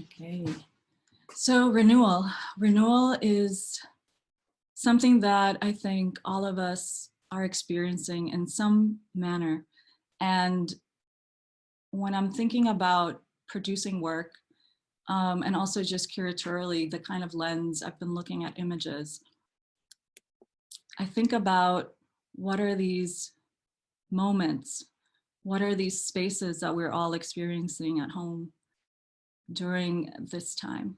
Okay, so renewal. Renewal is something that I think all of us are experiencing in some manner. And when I'm thinking about producing work, and also just curatorially, the kind of lens I've been looking at images, I think about what are these moments? What are these spaces that we're all experiencing at home during this time?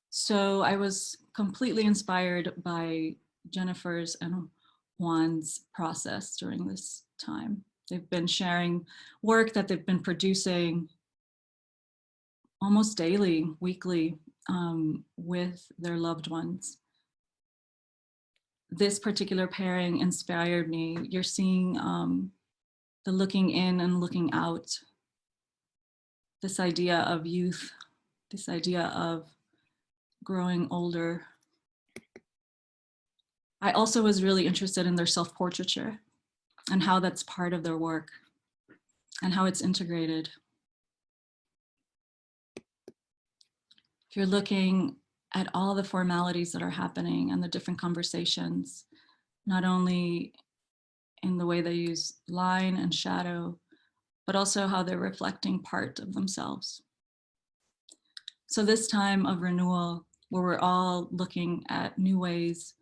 So I was completely inspired by Jennifer's and Juan's process during this time. They've been sharing work that they've been producing almost daily, weekly, with their loved ones. This particular pairing inspired me. You're seeing the looking in and looking out, this idea of youth, this idea of growing older. I also was really interested in their self-portraiture and how that's part of their work and how it's integrated. If you're looking at all the formalities that are happening and the different conversations, not only in the way they use line and shadow, but also how they're reflecting part of themselves. So this time of renewal, where we're all looking at new ways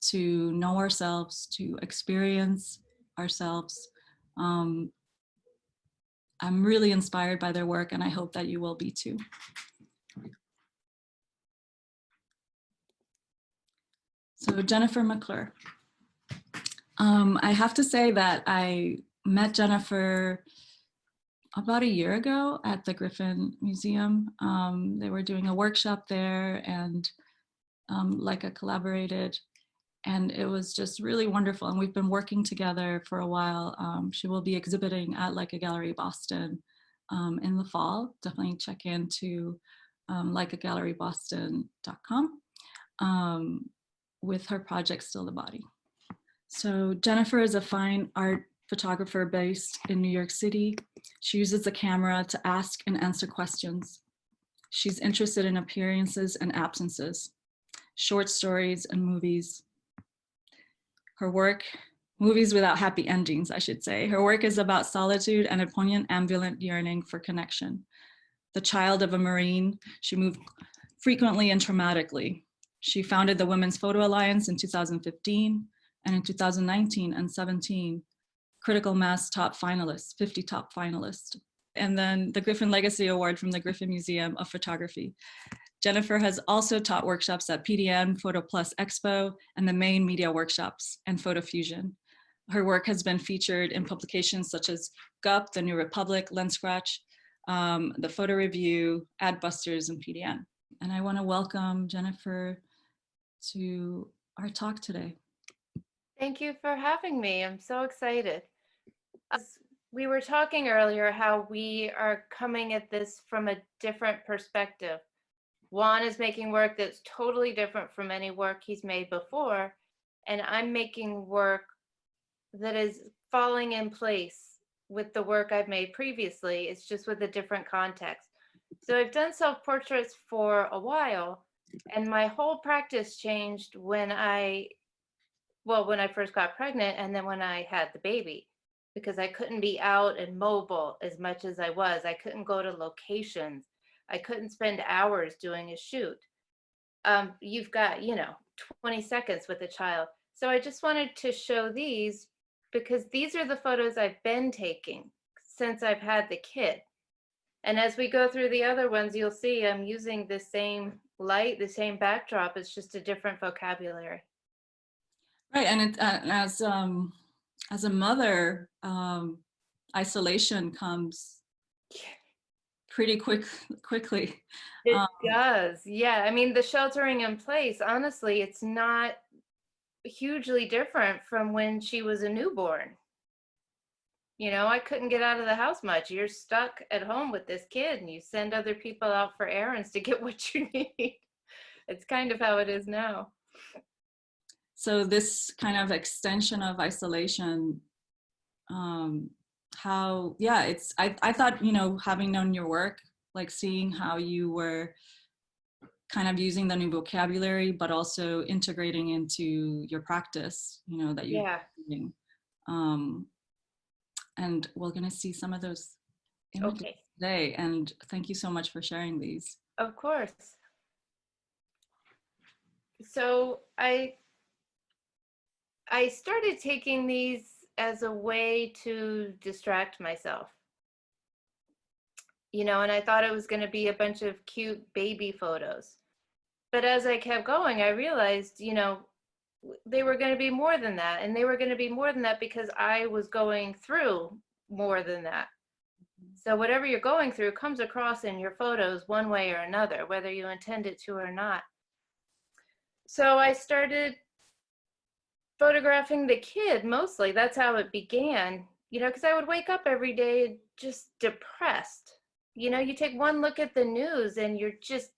to know ourselves, to experience ourselves, I'm really inspired by their work, and I hope that you will be too. So Jennifer McClure. I have to say that I met Jennifer about a year ago at the Griffin Museum. They were doing a workshop there, and Leica collaborated, and it was just really wonderful. And we've been working together for a while. She will be exhibiting at Leica Gallery Boston in the fall. Definitely check into leicagalleryboston.com with her project Still the Body. So Jennifer is a fine art photographer based in New York City. She uses the camera to ask and answer questions. She's interested in appearances and absences, short stories and movies. Her work, movies without happy endings, I should say. Her work is about solitude and a poignant ambulant yearning for connection. The child of a Marine, she moved frequently and traumatically. She founded the Women's Photo Alliance in 2015, and in 2019 and 17, Critical Mass top finalists, 50 top finalists. And then the Griffin Legacy Award from the Griffin Museum of Photography. Jennifer has also taught workshops at PDN, Photo Plus Expo, and the main media workshops and Photo Fusion. Her work has been featured in publications such as GUP, The New Republic, Lenscratch, the Photo Review, Adbusters, and PDN. And I want to welcome Jennifer to our talk today. Thank you for having me. I'm so excited. As we were talking earlier, how we are coming at this from a different perspective. Juan is making work that's totally different from any work he's made before, and I'm making work that is falling in place with the work I've made previously. It's just with a different context. So I've done self-portraits for a while, and my whole practice changed when I first got pregnant, and then when I had the baby, because I couldn't be out and mobile as much as I was. I couldn't go to locations. I couldn't spend hours doing a shoot. You've got, 20 seconds with a child. So I just wanted to show these because these are the photos I've been taking since I've had the kid. And as we go through the other ones, you'll see I'm using the same light, the same backdrop. It's just a different vocabulary. Right, and it, as a mother, isolation comes pretty quickly. It does, yeah. I mean, the sheltering in place, honestly, it's not hugely different from when she was a newborn. I couldn't get out of the house much. You're stuck at home with this kid, and you send other people out for errands to get what you need. It's kind of how it is now. So this kind of extension of isolation, I thought, having known your work like seeing how you were kind of using the new vocabulary, but also integrating into your practice, you know, that you're Yeah. doing. And we're going to see some of those images Okay. today. And thank you so much for sharing these. Of course. So I started taking these as a way to distract myself. You know, and I thought it was going to be a bunch of cute baby photos. But as I kept going, I realized, you know, they were going to be more than that. And they were going to be more than that because I was going through more than that. So whatever you're going through comes across in your photos one way or another, whether you intend it to or not. So I started photographing the kid mostly. That's how it began, you know, because I would wake up every day just depressed. You know, you take one look at the news and you're just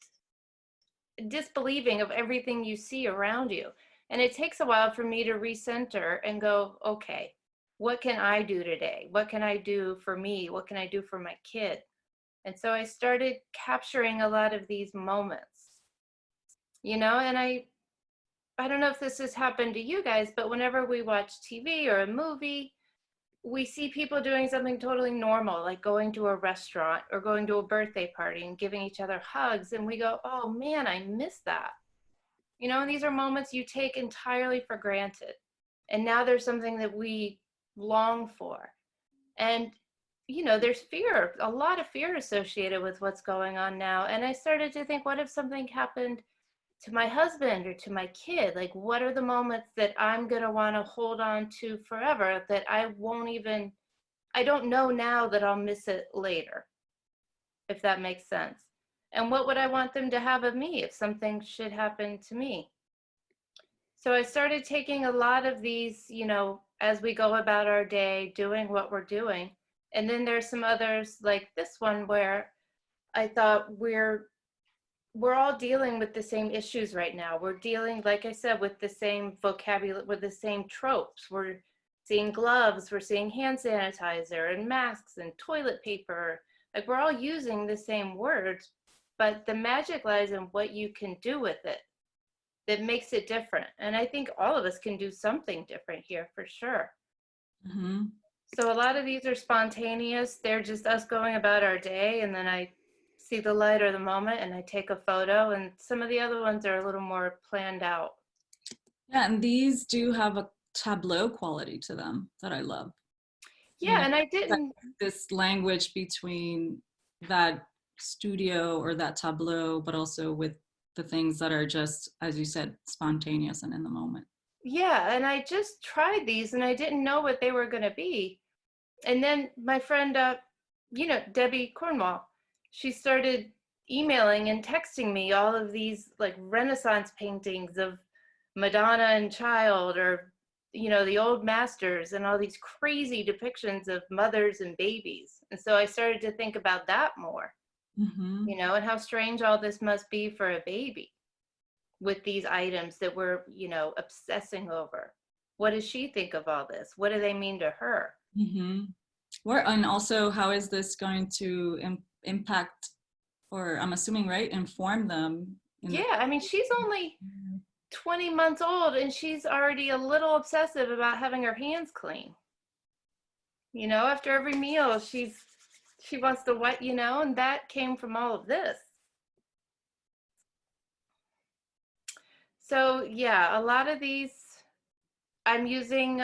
disbelieving of everything you see around you. And it takes a while for me to recenter and go, okay, what can I do today? What can I do for me? What can I do for my kid? And so I started capturing a lot of these moments, you know, and I don't know if this has happened to you guys, but whenever we watch TV or a movie, we see people doing something totally normal, like going to a restaurant or going to a birthday party and giving each other hugs. And we go, oh man, I miss that. You know, and these are moments you take entirely for granted. And now there's something that we long for. And, you know, there's fear, a lot of fear associated with what's going on now. And I started to think, what if something happened to my husband or to my kid? Like, what are the moments that I'm going to want to hold on to forever that I won't even, I don't know now that I'll miss it later, if that makes sense. And what would I want them to have of me if something should happen to me? So I started taking a lot of these, you know, as we go about our day, doing what we're doing. And then there's some others like this one where I thought we're all dealing with the same issues right now. We're dealing, like I said, with the same vocabulary, with the same tropes. We're seeing gloves, we're seeing hand sanitizer and masks and toilet paper. Like, we're all using the same words, but the magic lies in what you can do with it that makes it different. And I think all of us can do something different here for sure. Mm-hmm. So a lot of these are spontaneous. They're just us going about our day, and then I see the light or the moment and I take a photo, and some of the other ones are a little more planned out. Yeah, and these do have a tableau quality to them that I love. You Yeah, know, and I didn't, this language between that studio or that tableau, but also with the things that are just, as you said, spontaneous and in the moment. yeah, and I just tried these and I didn't know what they were going to be. And then my friend, you know, Debbie Cornwall, she started emailing and texting me all of these like Renaissance paintings of Madonna and Child, or, you know, the old masters, and all these crazy depictions of mothers and babies. And so I started to think about that more, Mm-hmm. you know, and how strange all this must be for a baby with these items that we're, you know, obsessing over. What does she think of all this? What do they mean to her? Mm-hmm. And also, how is this going to impact, or I'm assuming, right, inform them in the Yeah, I mean, she's only 20 months old and she's already a little obsessive about having her hands clean. You know, after every meal, she wants to what, you know, and that came from all of this. So yeah, a lot of these I'm using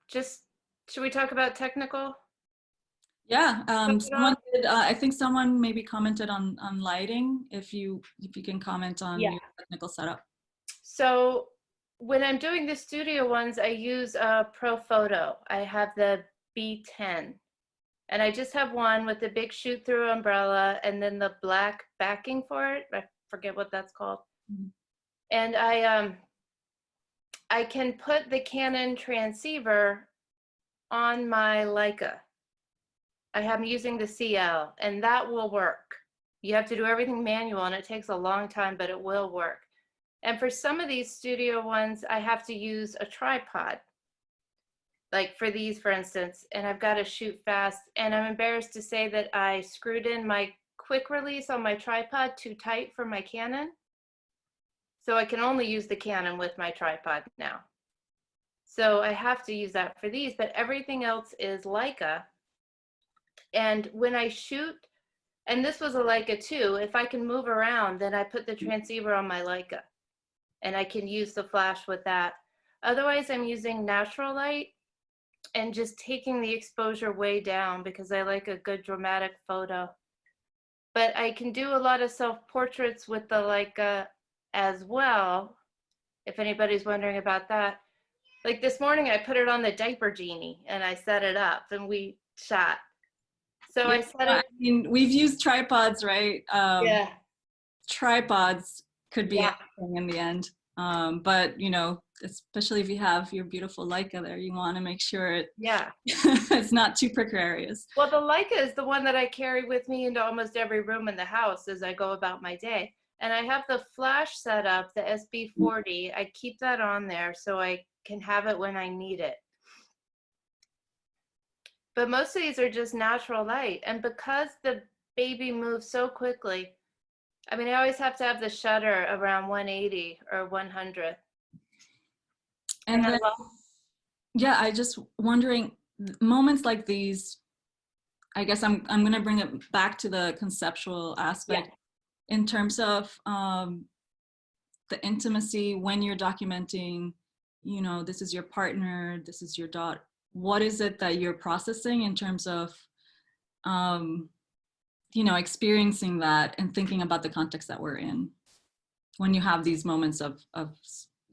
just, should we talk about technical? Yeah, Stuff at someone all? did, I think someone maybe commented on lighting, if you can comment on Yeah. your technical setup. So when I'm doing the studio ones, I use a Pro Photo. I have the B10. And I just have one with the big shoot through umbrella and then the black backing for it. I forget what that's called. Mm-hmm. And I can put the Canon transceiver on my Leica. I'm using the CL, and that will work. You have to do everything manual and it takes a long time, but it will work. And for some of these studio ones, I have to use a tripod. Like for these, for instance, and I've got to shoot fast. And I'm embarrassed to say that I screwed in my quick release on my tripod too tight for my Canon. So I can only use the Canon with my tripod now. So I have to use that for these, but everything else is Leica. And when I shoot, and this was a Leica too, if I can move around, then I put the transceiver on my Leica and I can use the flash with that. Otherwise, I'm using natural light and just taking the exposure way down because I like a good dramatic photo. But I can do a lot of self-portraits with the Leica as well, if anybody's wondering about that. Like this morning, I put it on the diaper genie and I set it up and we shot. So Yeah, I set I it. mean, we've used tripods, right? Yeah. Tripods could be Yeah. anything in the end. But, you know, especially if you have your beautiful Leica there, you want to make sure Yeah. it's not too precarious. Well, the Leica is the one that I carry with me into almost every room in the house as I go about my day. And I have the flash set up, the SB40. I keep that on there so I can have it when I need it. But most of these are just natural light. And because the baby moves so quickly, I mean, I always have to have the shutter around 180 or 100. And then, I love, yeah, I just wondering, moments like these, I guess I'm going to bring it back to the conceptual aspect in terms of the intimacy when you're documenting, you know, this is your partner, this is your daughter. What is it that you're processing in terms of, you know, experiencing that and thinking about the context that we're in when you have these moments of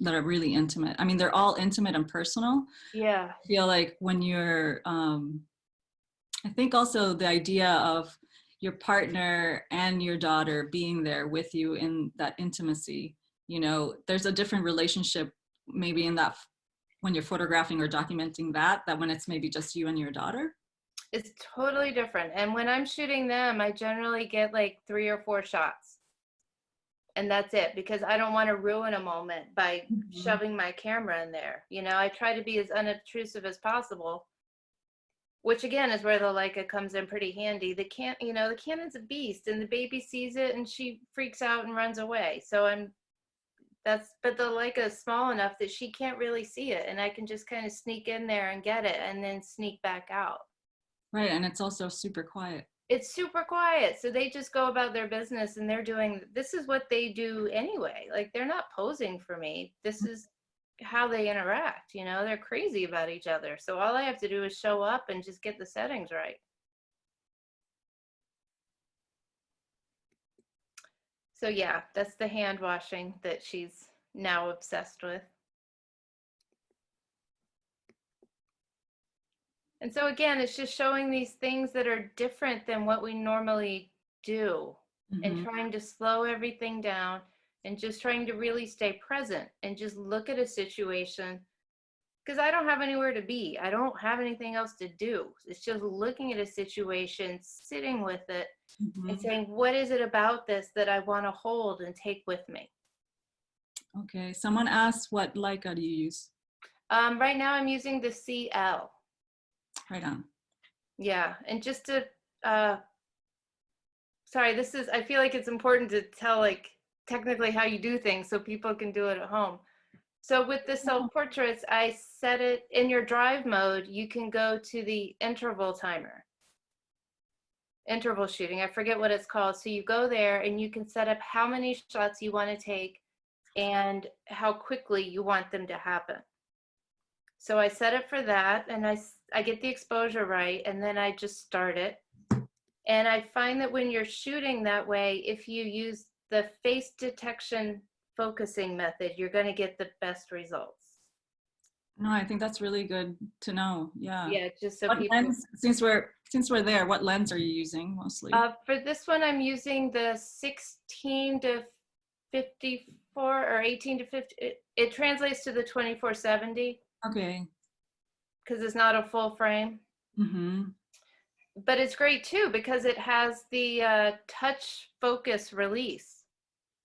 that are really intimate? I mean, they're all intimate and personal. yeah. I feel like when you're, I think also the idea of your partner and your daughter being there with you in that intimacy, you know, there's a different relationship maybe in that when you're photographing or documenting that when it's maybe just you and your daughter. It's totally different. And when I'm shooting them, I generally get like 3 or 4 shots. And that's it, because I don't want to ruin a moment by shoving my camera in there. You know, I try to be as unobtrusive as possible, which again is where the Leica comes in pretty handy. The Canon's a beast, and the baby sees it and she freaks out and runs away. So but the Leica is small enough that she can't really see it, and I can just kind of sneak in there and get it and then sneak back out. Right, and it's also super quiet. It's super quiet. So they just go about their business and this is what they do anyway. Like, they're not posing for me. This is how they interact, you know, they're crazy about each other. So all I have to do is show up and just get the settings right. So yeah, that's the hand washing that she's now obsessed with. And so again, it's just showing these things that are different than what we normally do, and trying to slow everything down and just trying to really stay present and just look at a situation, because I don't have anywhere to be. I don't have anything else to do. It's just looking at a situation, sitting with it, and saying, what is it about this that I want to hold and take with me? Okay, someone asked, what Leica do you use? Right now I'm using the CL. Right on. Yeah, and just to, sorry, I feel like it's important to tell like technically how you do things so people can do it at home. So with the self-portraits, I set it in your drive mode. You can go to the interval timer. Interval shooting, I forget what it's called. So you go there and you can set up how many shots you want to take and how quickly you want them to happen. So I set it for that, and I get the exposure right, and then I just start it. And I find that when you're shooting that way, if you use the face detection focusing method, you're going to get the best results. No, I think that's really good to know. Yeah. Yeah, just so What people. lens, since we're there, what lens are you using mostly? For this one, I'm using the 16 to 54 or 18 to 50. It translates to the 2470. Okay. Because it's not a full frame. But it's great too, because it has the touch focus release,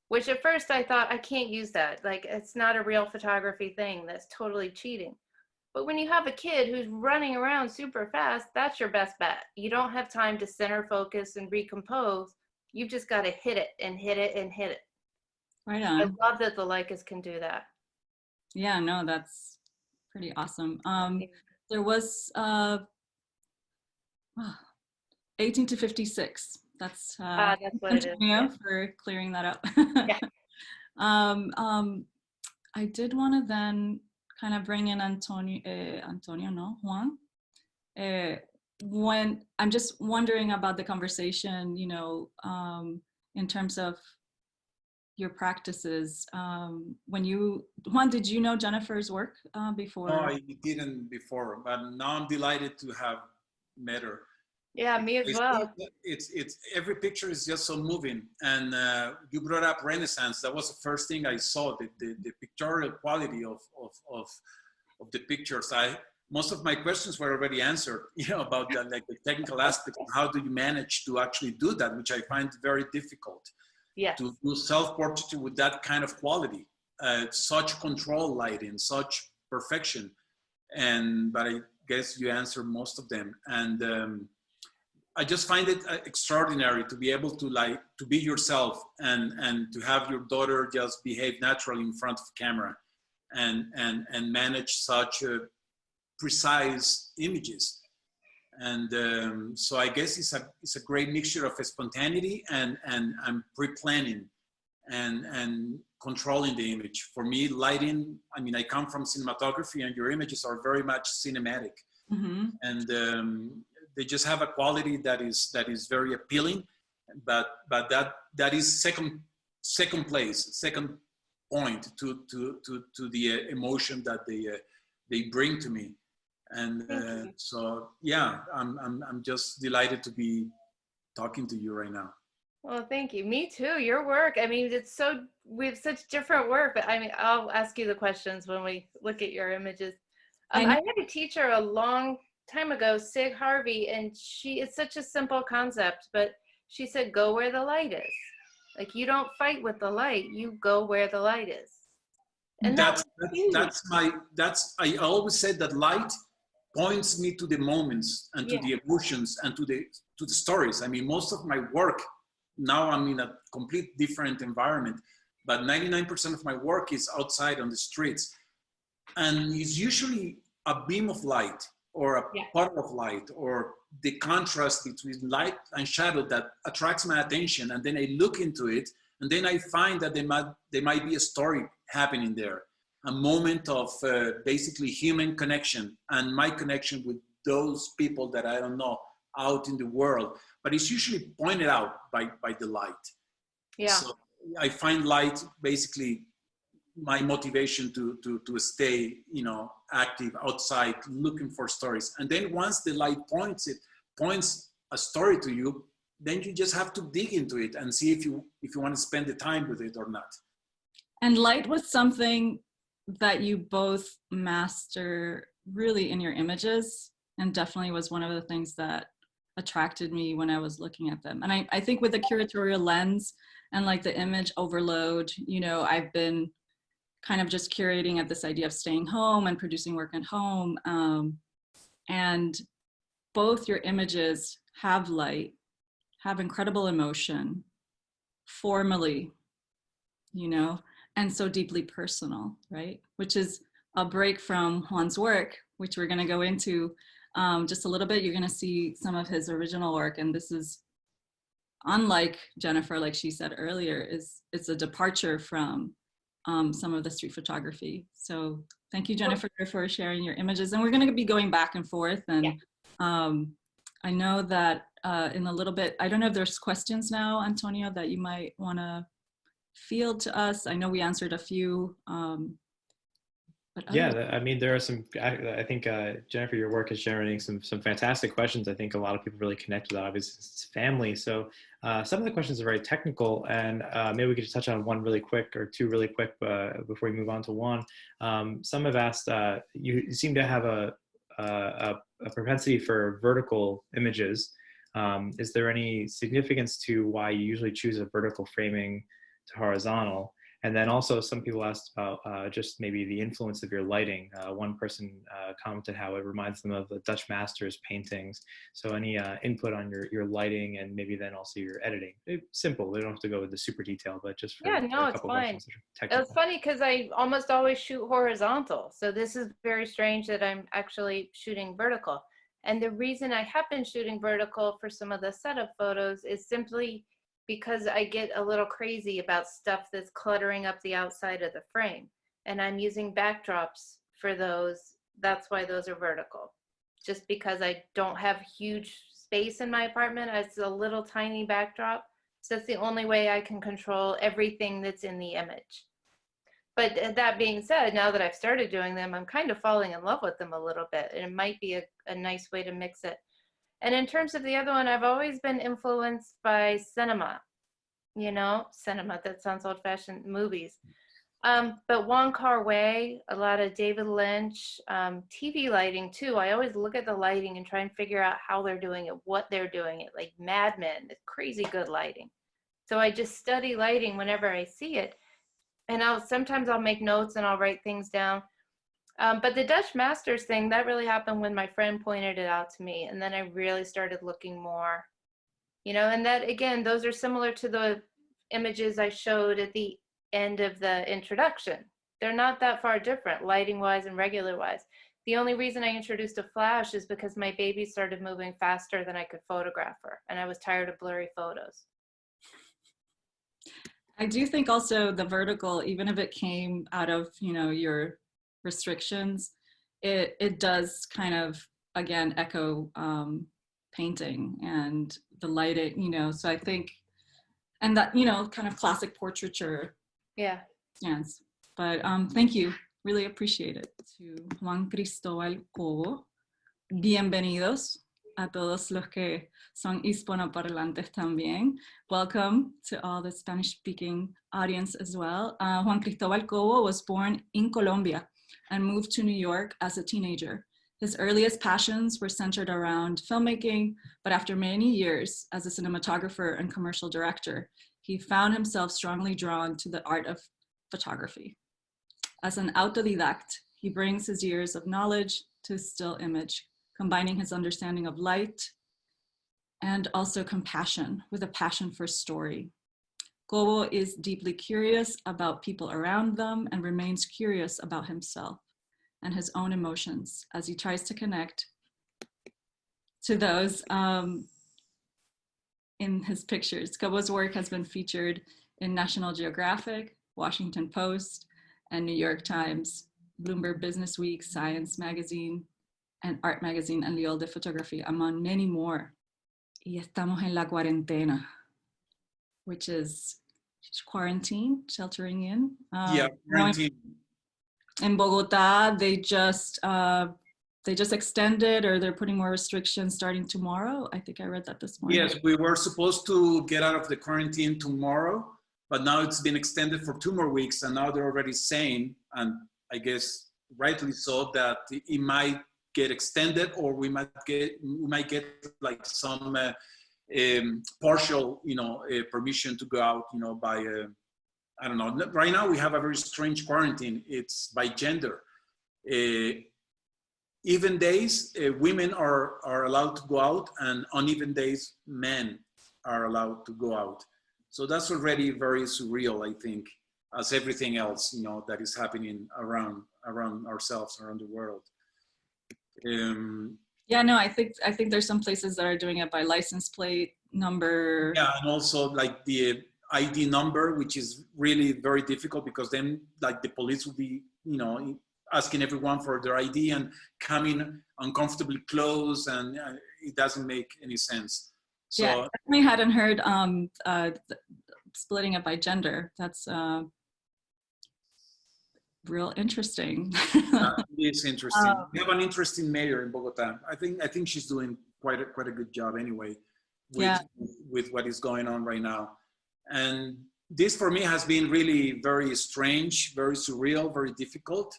which at first I thought, I can't use that. Like, it's not a real photography thing. That's totally cheating. But when you have a kid who's running around super fast, that's your best bet. You don't have time to center focus and recompose. you've just got to hit it and hit it and hit it. Right I on. love that the Leicas can do that. Yeah, no, that's pretty awesome. There was 18 to 56. That's That's what it is. Antonio Yeah. for clearing that up. Yeah. I did want to then kind of bring in Juan. When I'm just wondering about the conversation, you know, in terms of your practices. Juan, did you know Jennifer's work before? No, I didn't before, but now I'm delighted to have met her. Yeah, me as well. It's every picture is just so moving, and you brought up Renaissance. That was the first thing I saw. The pictorial quality of the pictures. Most of my questions were already answered. You know, about the, like the technical aspects. How do you manage to actually do that, which I find very difficult. Yes. To do self-portraiture with that kind of quality, such control lighting, such perfection, but I guess you answered most of them, and I just find it extraordinary to be able to to be yourself and to have your daughter just behave naturally in front of camera, and manage such precise images. And so I guess it's a great mixture of spontaneity and pre-planning and controlling the image. For me, lighting, I mean, I come from cinematography, and your images are very much cinematic. Mm-hmm. And they just have a quality that is very appealing, but that is second point to the emotion that they bring to me. And so, yeah, I'm just delighted to be talking to you right now. Well, thank you. Me too. Your work. I mean, we have such different work, but I mean, I'll ask you the questions when we look at your images. I had a teacher a long time ago, Sig Harvey, and it's such a simple concept, but she said, go where the light is. Like, you don't fight with the light, you go where the light is. And I always said that light points me to the moments and to the emotions and to the stories. I mean, most of my work now, I'm in a complete different environment, but 99% of my work is outside on the streets, and it's usually a beam of light or a puddle of light or the contrast between light and shadow that attracts my attention, and then I look into it, and then I find that there might be a story happening there, a moment of basically human connection and my connection with those people that I don't know out in the world, but it's usually pointed out by the light. Yeah. So I find light basically my motivation to stay, you know, active outside, looking for stories. And then once the light points a story to you, then you just have to dig into it and see if you want to spend the time with it or not. And light was something that you both master really in your images, and definitely was one of the things that attracted me when I was looking at them. And I think with the curatorial lens and like the image overload, you know, I've been kind of just curating at this idea of staying home and producing work at home. And both your images have light, have incredible emotion, formally, you know, and so deeply personal, right? Which is a break from Juan's work, which we're gonna go into just a little bit. You're gonna see some of his original work, and this is, unlike Jennifer, like she said earlier, it's a departure from some of the street photography. So thank you, Jennifer, for sharing your images. And we're gonna be going back and forth. And I know that in a little bit, I don't know if there's questions now, Antonio, that you might wanna field to us. I know we answered a few. But yeah, I mean, there are some, I think, Jennifer, your work is generating some fantastic questions. I think a lot of people really connect with that. Obviously, it's family. So some of the questions are very technical, and maybe we could just touch on one really quick or two really quick before we move on to one. Some have asked, you seem to have a propensity for vertical images. Is there any significance to why you usually choose a vertical framing to horizontal? And then also some people asked about just maybe the influence of your lighting. One person commented how it reminds them of the Dutch masters paintings. So any input on your lighting and maybe then also your editing. Simple, they don't have to go into super detail, but just for, Yeah, for no, a it's couple fine. questions that are technical. It's funny because I almost always shoot horizontal. So this is very strange that I'm actually shooting vertical. And the reason I have been shooting vertical for some of the setup photos is simply because I get a little crazy about stuff that's cluttering up the outside of the frame. And I'm using backdrops for those. That's why those are vertical. Just because I don't have huge space in my apartment. It's a little tiny backdrop. So that's the only way I can control everything that's in the image. But that being said, now that I've started doing them, I'm kind of falling in love with them a little bit. And it might be a nice way to mix it. And in terms of the other one, I've always been influenced by cinema. You know, cinema, that sounds old-fashioned, movies. But Wong Kar-wai, a lot of David Lynch, TV lighting too. I always look at the lighting and try and figure out how they're doing it, what they're doing it, like Mad Men, crazy good lighting. So I just study lighting whenever I see it. And sometimes I'll make notes and I'll write things down. But the Dutch Masters thing, that really happened when my friend pointed it out to me. And then I really started looking more, you know, and that, again, those are similar to the images I showed at the end of the introduction. They're not that far different, lighting wise and regular wise. The only reason I introduced a flash is because my baby started moving faster than I could photograph her. And I was tired of blurry photos. I do think also the vertical, even if it came out of, you know, your restrictions, it does kind of, again, echo painting and the lighting, you know, so I think, and that, you know, kind of classic portraiture. Yeah. Yes, but thank you, really appreciate it. To Juan Cristóbal Cobo, bienvenidos a todos los que son hispanoparlantes también. Welcome to all the Spanish-speaking audience as well. Juan Cristóbal Cobo was born in Colombia and moved to New York as a teenager. His earliest passions were centered around filmmaking, but after many years as a cinematographer and commercial director, he found himself strongly drawn to the art of photography. As an autodidact, he brings his years of knowledge to still image, combining his understanding of light and also compassion with a passion for story. Cobo is deeply curious about people around them and remains curious about himself and his own emotions as he tries to connect to those in his pictures. Cobo's work has been featured in National Geographic, Washington Post, and New York Times, Bloomberg Businessweek, Science Magazine, and Art Magazine, and Liol de Photography, among many more. Y estamos en la cuarentena, which is quarantine, sheltering in. Yeah, quarantine. In Bogota, they just extended, or they're putting more restrictions starting tomorrow. I think I read that this morning. Yes, we were supposed to get out of the quarantine tomorrow, but now it's been extended for 2 more weeks, and now they're already saying, and I guess rightly so, that it might get extended, or we might get like some partial, you know, permission to go out, you know, by I don't know. Right now we have a very strange quarantine. It's by gender. Even days, women are allowed to go out, and uneven days, men are allowed to go out. So that's already very surreal, I think, as everything else, you know, that is happening around ourselves, around the world. Yeah, no, I think there's some places that are doing it by license plate number. Yeah, and also like the ID number, which is really very difficult, because then like the police will be, you know, asking everyone for their ID and coming uncomfortably close, and it doesn't make any sense. So yeah, I definitely hadn't heard splitting it by gender. That's real interesting. It's interesting. We have an interesting mayor in Bogota. I think she's doing quite a good job anyway with what is going on right now. And this for me has been really very strange, very surreal, very difficult,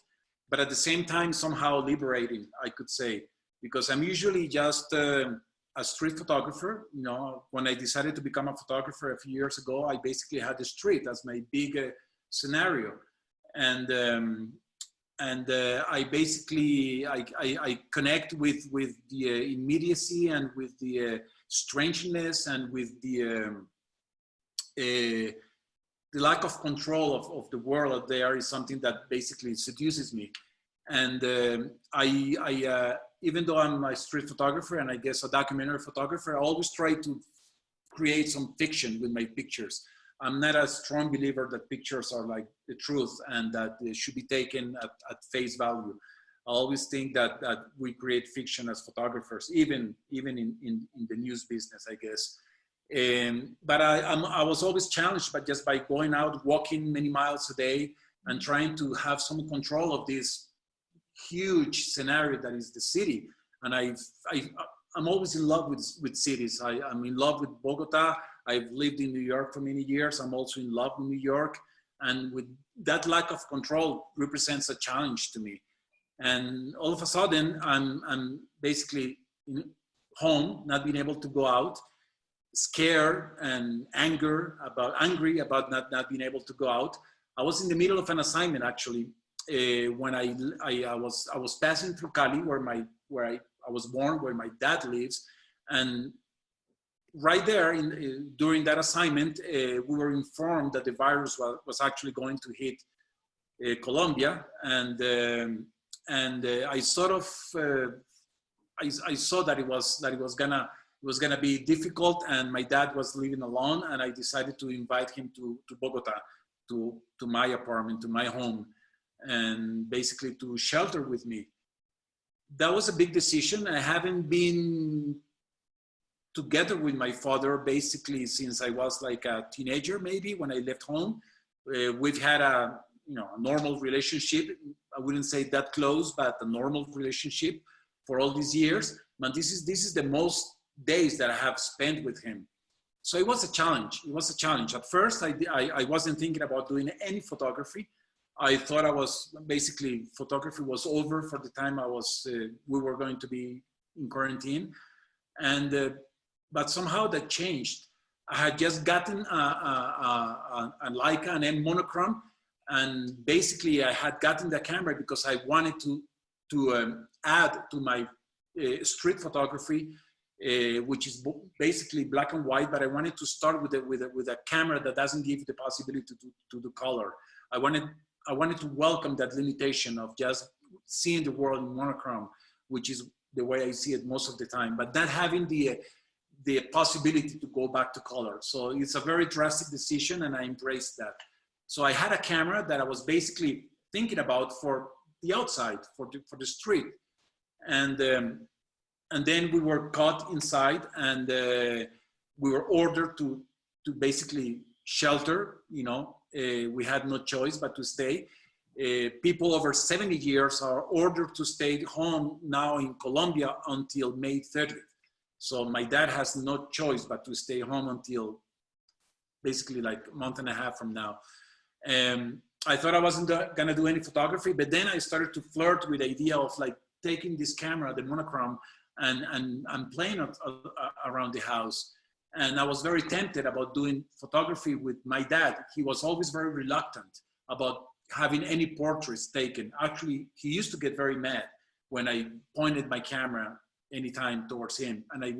but at the same time somehow liberating, I could say, because I'm usually just a street photographer. You know, when I decided to become a photographer a few years ago, I basically had the street as my big scenario. And I basically, I connect with the immediacy and with the strangeness and with the lack of control of the world out there is something that basically seduces me. And even though I'm a street photographer and I guess a documentary photographer, I always try to create some fiction with my pictures. I'm not a strong believer that pictures are like the truth and that they should be taken at face value. I always think that we create fiction as photographers, even in the news business, I guess. But I was always challenged by going out, walking many miles a day and trying to have some control of this huge scenario that is the city. And I'm always in love with cities. I'm in love with Bogota. I've lived in New York for many years. I'm also in love with New York. And with that lack of control represents a challenge to me. And all of a sudden, I'm basically home, not being able to go out, scared and angry about not being able to go out. I was in the middle of an assignment actually when I was passing through Cali, where I was born, where my dad lives, and right there during that assignment, we were informed that the virus was actually going to hit Colombia, and I sort of I saw that it was gonna be difficult, and my dad was living alone, and I decided to invite him to Bogota, to my apartment, to my home, and basically to shelter with me. That was a big decision. I haven't been together with my father basically since I was like a teenager, maybe when I left home. We've had a normal relationship. I wouldn't say that close, but a normal relationship for all these years. But this is the most days that I have spent with him. So it was a challenge. It was a challenge. At first, I wasn't thinking about doing any photography. I thought photography was over for the time we were going to be in quarantine. And, but somehow that changed. I had just gotten a Leica, an M monochrome. And basically I had gotten the camera because I wanted to add to my street photography, which is basically black and white, but I wanted to start with a camera that doesn't give the possibility to do color. I wanted to welcome that limitation of just seeing the world in monochrome, which is the way I see it most of the time, but not having the possibility to go back to color. So it's a very drastic decision, and I embraced that. So I had a camera that I was basically thinking about for the outside, for the street, and then we were caught inside, and we were ordered to basically shelter. We had no choice but to stay. People over 70 years are ordered to stay home now in Colombia until May 30th. So my dad has no choice but to stay home until basically like a month and a half from now. I thought I wasn't gonna do any photography, but then I started to flirt with the idea of like taking this camera, the monochrome, and playing it around the house. And I was very tempted about doing photography with my dad. He was always very reluctant about having any portraits taken. Actually, he used to get very mad when I pointed my camera anytime towards him. And I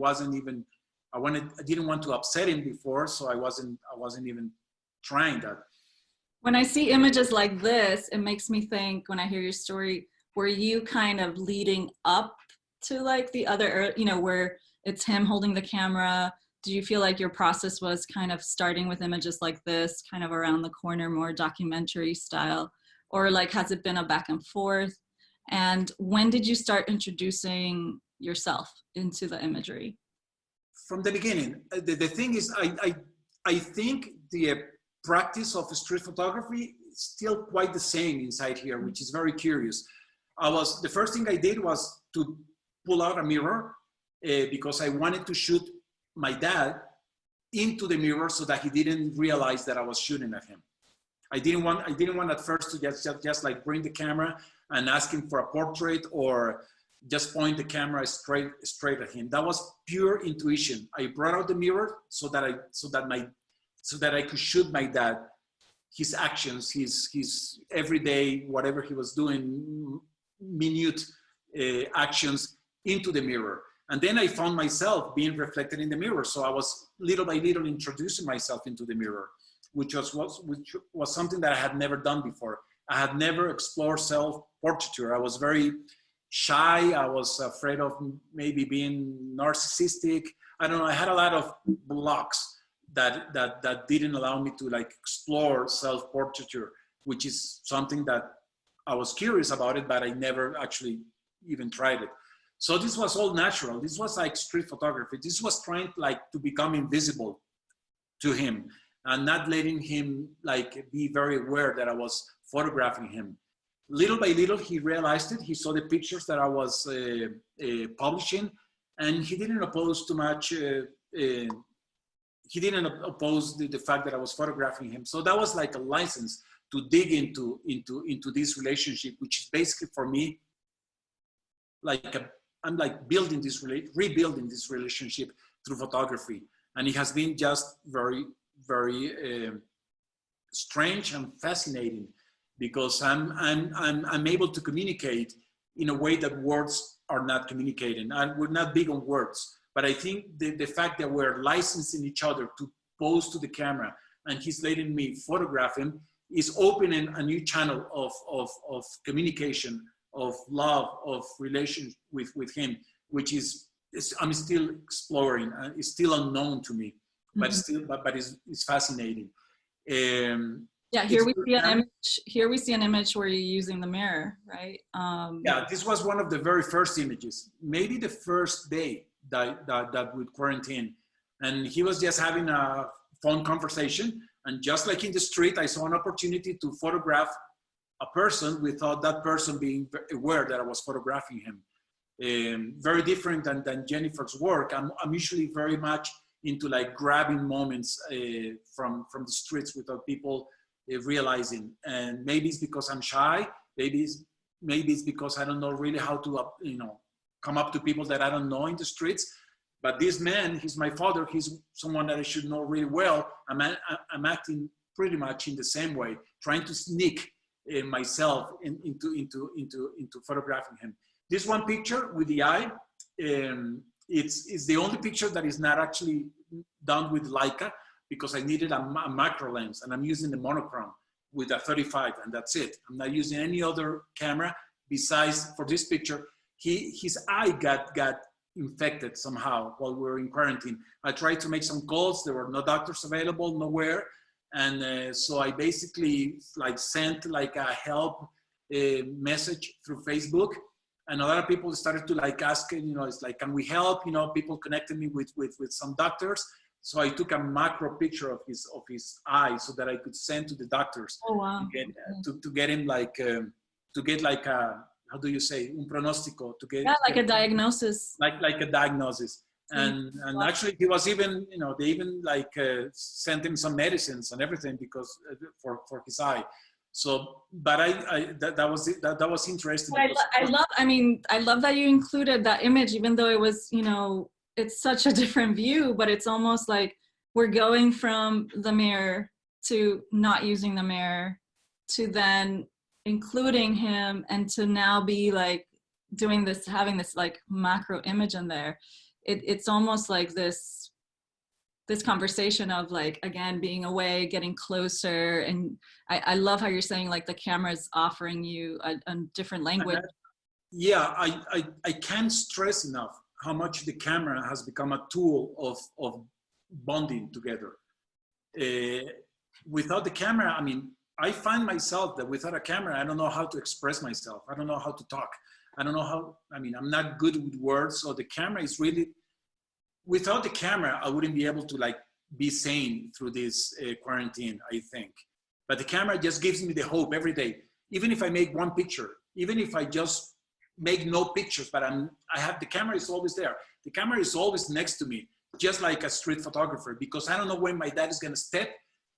didn't want to upset him before, so I wasn't even trying that. When I see images like this, it makes me think, when I hear your story, were you kind of leading up to like the other, where it's him holding the camera? Do you feel like your process was kind of starting with images like this, kind of around the corner, more documentary style? Or like, has it been a back and forth? And when did you start introducing yourself into the imagery? From the beginning. The thing is, I think the practice of street photography is still quite the same inside here, which is very curious. The first thing I did was to pull out a mirror because I wanted to shoot my dad into the mirror so that he didn't realize that I was shooting at him. I didn't want at first to just like bring the camera and ask him for a portrait or just point the camera straight at him. That was pure intuition. I brought out the mirror so that I could shoot my dad. his actions, his everyday, whatever he was doing, minute actions into the mirror. And then I found myself being reflected in the mirror. So I was little by little introducing myself into the mirror, which was something that I had never done before. I had never explored self-portraiture. I was very shy. I was afraid of maybe being narcissistic. I don't know. I had a lot of blocks that didn't allow me to like explore self-portraiture, which is something that I was curious about it, but I never actually even tried it. So this was all natural. This was like street photography. This was trying like to become invisible to him and not letting him like be very aware that I was photographing him. Little by little, he realized it. He saw the pictures that I was publishing, and he didn't oppose too much. He didn't oppose the fact that I was photographing him. So that was like a license to dig into this relationship, which is basically for me, like I'm like rebuilding this relationship through photography. And it has been just very, very strange and fascinating, because I'm able to communicate in a way that words are not communicating. And we're not big on words, but I think the fact that we're licensing each other to pose to the camera and he's letting me photograph him is opening a new channel of communication, of love, of relation with him, which is I'm still exploring. It's still unknown to me, but it's fascinating. Yeah, here we see an image. Here we see an image where you're using the mirror, right? Yeah, this was one of the very first images, maybe the first day that would quarantine, and he was just having a phone conversation, and just like in the street, I saw an opportunity to photograph a person without that person being aware that I was photographing him. Very different than Jennifer's work. I'm usually very much into like grabbing moments from the streets without people realizing. And maybe it's because I'm shy. Maybe it's because I don't know really how to come up to people that I don't know in the streets. But this man, he's my father. He's someone that I should know really well. I'm acting pretty much in the same way, trying to sneak myself into photographing him. This one picture with the eye, it's the only picture that is not actually done with Leica, because I needed a macro lens, and I'm using the monochrome with a 35, and that's it. I'm not using any other camera besides for this picture. His eye got infected somehow while we were in quarantine. I tried to make some calls. There were no doctors available, nowhere. And so I basically like sent like a help message through Facebook. And a lot of people started to like ask, it's like, can we help? People connected me with some doctors. So I took a macro picture of his eye so that I could send to the doctors. Oh, wow. To get him like, to get like a, how do you say, un pronóstico, to get like a diagnosis. Like a diagnosis. And actually he was even, they even like sent him some medicines and everything because for his eye. So, but that was interesting. I love that you included that image, even though it was, it's such a different view, but it's almost like we're going from the mirror to not using the mirror to then including him, and to now be like doing this, having this like macro image in there. It's almost like this conversation of like, again, being away, getting closer. And I love how you're saying like the camera is offering you a different language. Yeah, I can't stress enough how much the camera has become a tool of bonding together. Without the camera, I mean, I find myself that without a camera, I don't know how to express myself. I don't know how to talk. I don't know how, I'm not good with words. So the camera is really, without the camera, I wouldn't be able to like be sane through this quarantine, I think. But the camera just gives me the hope every day. Even if I make one picture, even if I just make no pictures, but I have, the camera is always there. The camera is always next to me, just like a street photographer, because I don't know when my dad is gonna step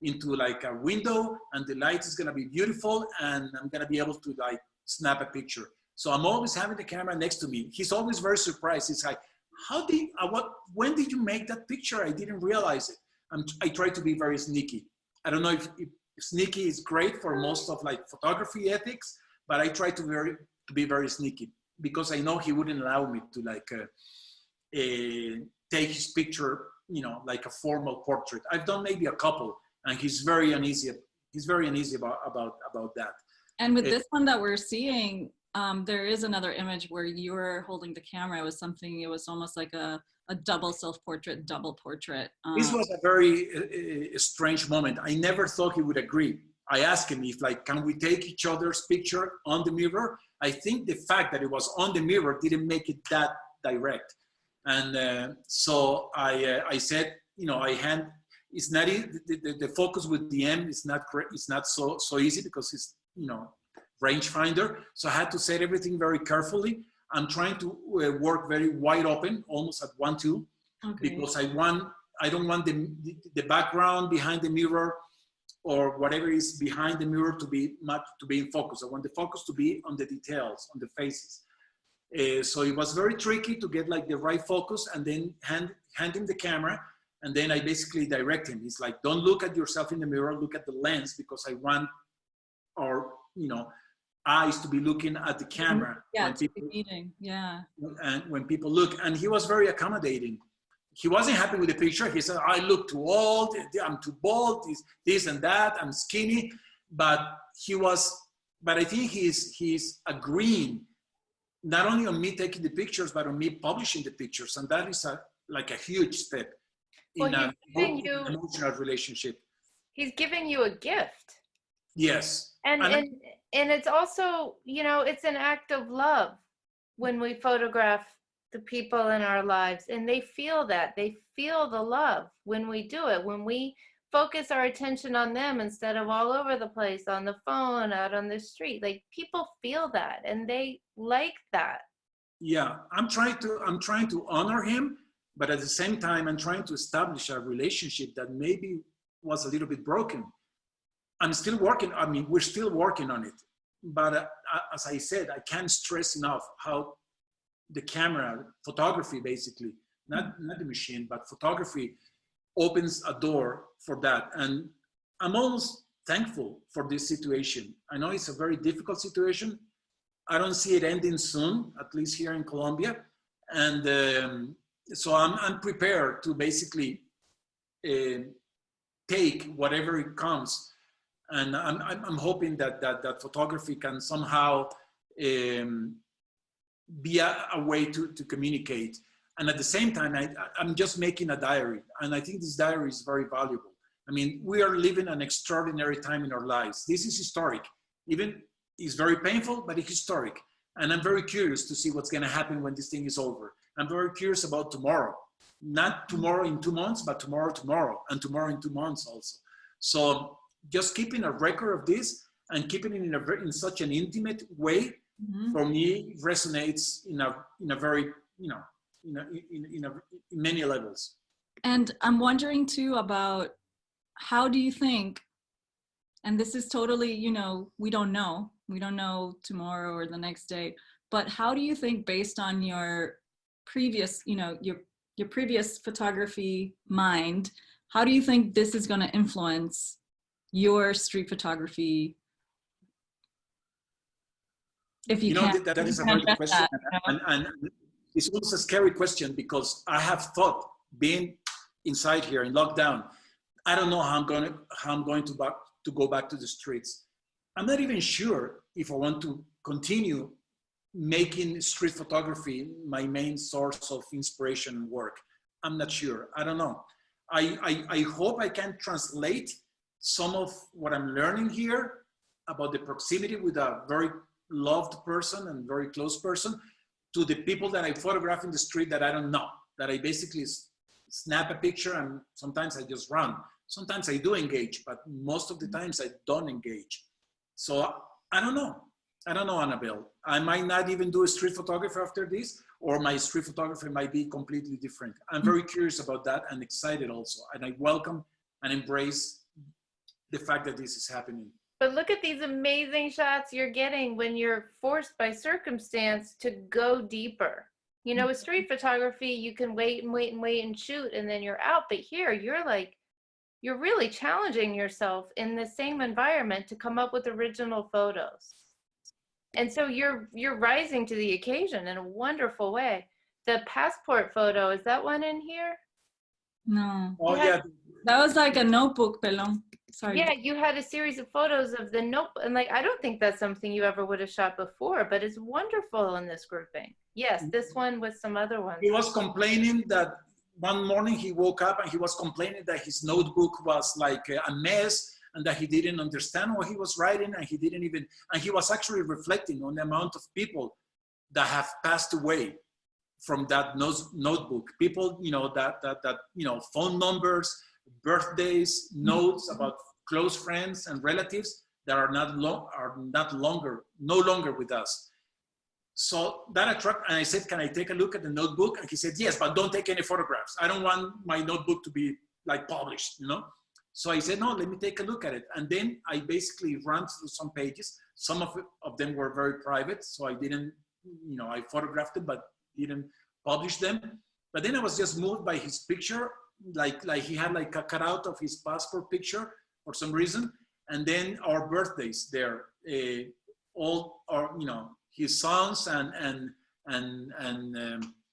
into like a window and the light is gonna be beautiful and I'm gonna be able to like snap a picture. So I'm always having the camera next to me. He's always very surprised. He's like, when did you make that picture? I didn't realize it. I try to be very sneaky. I don't know if sneaky is great for most of like photography ethics, but I try to be very sneaky because I know he wouldn't allow me to like take his picture, you know, like a formal portrait. I've done maybe a couple, and he's very uneasy. He's very uneasy about that. And with this one that we're seeing, there is another image where you're holding the camera. It was something, it was almost like a double self-portrait, double portrait. This was a very strange moment. I never thought he would agree. I asked him if like, can we take each other's picture on the mirror? I think the fact that it was on the mirror didn't make it that direct. And so I said, you know, it's not, the focus with the M is not correct. It's not so easy because it's, you know, rangefinder. So I had to set everything very carefully. I'm trying to work very wide open, almost at 1:2, because I don't want the background behind the mirror or whatever is behind the mirror to be in focus. I want the focus to be on the details, on the faces. So it was very tricky to get like the right focus and then hand him the camera. And then I basically direct him. He's like, don't look at yourself in the mirror, look at the lens, because I want our, you know, eyes to be looking at the camera. Yeah, to be meeting. Yeah. And when people look, and he was very accommodating. He wasn't happy with the picture. He said, I look too old, I'm too bald, this and that, I'm skinny. But I think he's agreeing not only on me taking the pictures, but on me publishing the pictures. And that is like a huge step in an emotional relationship. He's giving you a gift. Yes. And it's also, you know, it's an act of love when we photograph the people in our lives, and they feel that. They feel the love when we do it, when we focus our attention on them instead of all over the place, on the phone, out on the street. Like, people feel that and they like that. Yeah, I'm trying to honor him, but at the same time, I'm trying to establish a relationship that maybe was a little bit broken. I'm still working, I mean, we're still working on it. But as I said, I can't stress enough how the camera, photography basically, not the machine, but photography opens a door for that. And I'm almost thankful for this situation. I know it's a very difficult situation. I don't see it ending soon, at least here in Colombia. And so I'm prepared to basically take whatever it comes. And I'm hoping that photography can somehow be a way to communicate. And at the same time, I'm just making a diary. And I think this diary is very valuable. I mean, we are living an extraordinary time in our lives. This is historic. Even it's very painful, but it's historic. And I'm very curious to see what's going to happen when this thing is over. I'm very curious about tomorrow. Not tomorrow in 2 months, but tomorrow, and tomorrow in 2 months also. So just keeping a record of this and keeping it in such an intimate way, for me, resonates in a very, you know, in many levels. And I'm wondering too about, how do you think, and this is totally, you know, we don't know tomorrow or the next day, but how do you think, based on your previous, you know, your previous photography mind, how do you think this is going to influence your street photography? If you know, that is a very good question. And it's also a scary question, because I have thought, being inside here in lockdown, I don't know how I'm going to go back to the streets. I'm not even sure if I want to continue making street photography my main source of inspiration and work. I'm not sure. I don't know. I hope I can translate some of what I'm learning here about the proximity with a very loved person and very close person to the people that I photograph in the street that I don't know, that I basically snap a picture and sometimes I just run. Sometimes I do engage, but most of the times I don't engage. So I don't know. I don't know, Anabel. I might not even do a street photography after this, or my street photography might be completely different. I'm very curious about that and excited also. And I welcome and embrace the fact that this is happening. But look at these amazing shots you're getting when you're forced by circumstance to go deeper. You know, with street photography, you can wait and shoot, and then you're out. But here, you're like you're really challenging yourself in the same environment to come up with original photos. And so you're rising to the occasion in a wonderful way. The passport photo, is that one in here? No. Oh yeah, That was like a notebook, Pelon. Sorry. Yeah, you had a series of photos of the notebook, and like, I don't think that's something you ever would have shot before, but it's wonderful in this grouping. Yes, this one with some other ones. he was complaining that one morning he woke up and he was complaining that his notebook was like a mess and that he didn't understand what he was writing, and he didn't even, and he was actually reflecting on the amount of people that have passed away from that notebook. People, you know, that you know, phone numbers, birthdays, notes about close friends and relatives that are no longer with us. So that attracted, and I said, can I take a look at the notebook? And he said, yes, but don't take any photographs. I don't want my notebook to be like published, you know? So I said, no, let me take a look at it. And then I basically ran through some pages. Some of them were very private, so I didn't, you know, I photographed them, but didn't publish them. But then I was just moved by his picture, like he had like a cutout of his passport picture for some reason. And then our birthdays there, all our, you know, his sons and